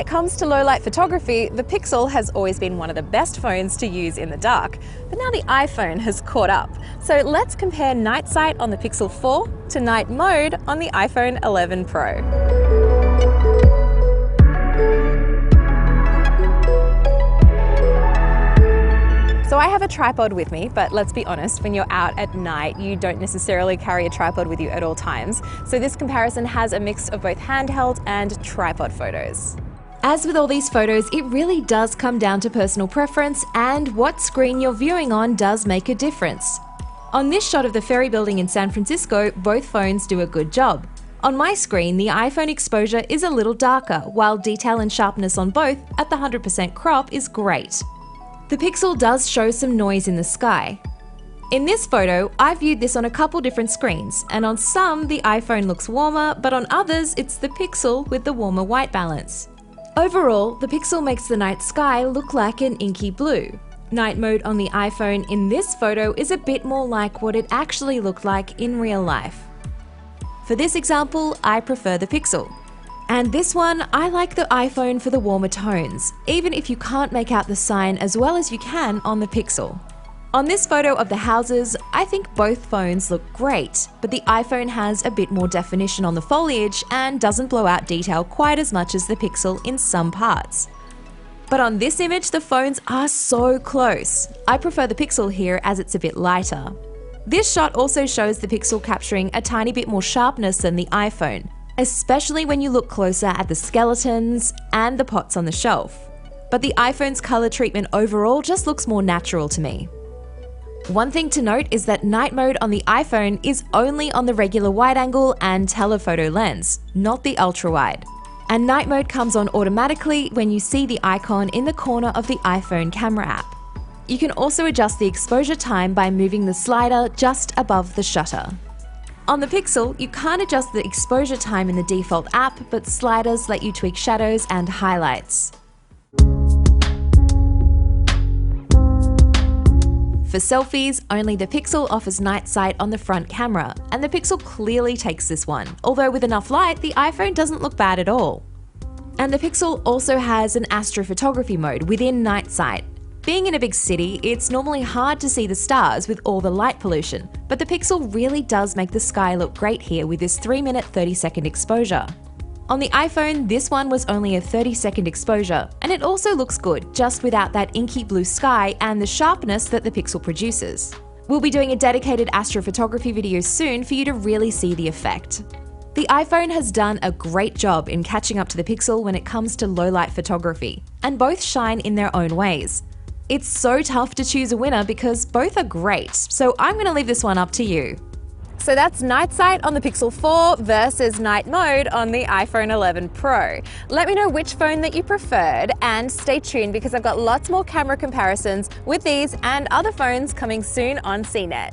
it comes to low light photography, the Pixel has always been one of the best phones to use in the dark. But now the iPhone has caught up. So let's compare night sight on the Pixel 4 to night mode on the iPhone 11 Pro. So I have a tripod with me, but let's be honest, when you're out at night, you don't necessarily carry a tripod with you at all times. So this comparison has a mix of both handheld and tripod photos. As with all these photos, it really does come down to personal preference, and what screen you're viewing on does make a difference. On this shot of the Ferry Building in San Francisco, both phones do a good job. On my screen, the iPhone exposure is a little darker, while detail and sharpness on both at the 100% crop is great. The Pixel does show some noise in the sky. In this photo, I viewed this on a couple different screens, and on some the iPhone looks warmer, but on others it's the Pixel with the warmer white balance. Overall, the Pixel makes the night sky look like an inky blue. Night mode on the iPhone in this photo is a bit more like what it actually looked like in real life. For this example, I prefer the Pixel. And this one, I like the iPhone for the warmer tones, even if you can't make out the sign as well as you can on the Pixel. On this photo of the houses, I think both phones look great, but the iPhone has a bit more definition on the foliage and doesn't blow out detail quite as much as the Pixel in some parts. But on this image, the phones are so close. I prefer the Pixel here as it's a bit lighter. This shot also shows the Pixel capturing a tiny bit more sharpness than the iPhone, especially when you look closer at the skeletons and the pots on the shelf. But the iPhone's color treatment overall just looks more natural to me. One thing to note is that night mode on the iPhone is only on the regular wide angle and telephoto lens, not the ultra wide. And night mode comes on automatically when you see the icon in the corner of the iPhone camera app. You can also adjust the exposure time by moving the slider just above the shutter. On the Pixel, you can't adjust the exposure time in the default app, but sliders let you tweak shadows and highlights. For selfies, only the Pixel offers night sight on the front camera, and the Pixel clearly takes this one, although with enough light, the iPhone doesn't look bad at all. And the Pixel also has an astrophotography mode within night sight. Being in a big city, it's normally hard to see the stars with all the light pollution, but the Pixel really does make the sky look great here with this 3-minute 30-second exposure. On the iPhone, this one was only a 30-second exposure, and it also looks good, just without that inky blue sky and the sharpness that the Pixel produces. We'll be doing a dedicated astrophotography video soon for you to really see the effect. The iPhone has done a great job in catching up to the Pixel when it comes to low-light photography, and both shine in their own ways. It's so tough to choose a winner because both are great, so I'm going to leave this one up to you. So that's night sight on the Pixel 4 versus night mode on the iPhone 11 Pro. Let me know which phone that you preferred, and stay tuned because I've got lots more camera comparisons with these and other phones coming soon on CNET.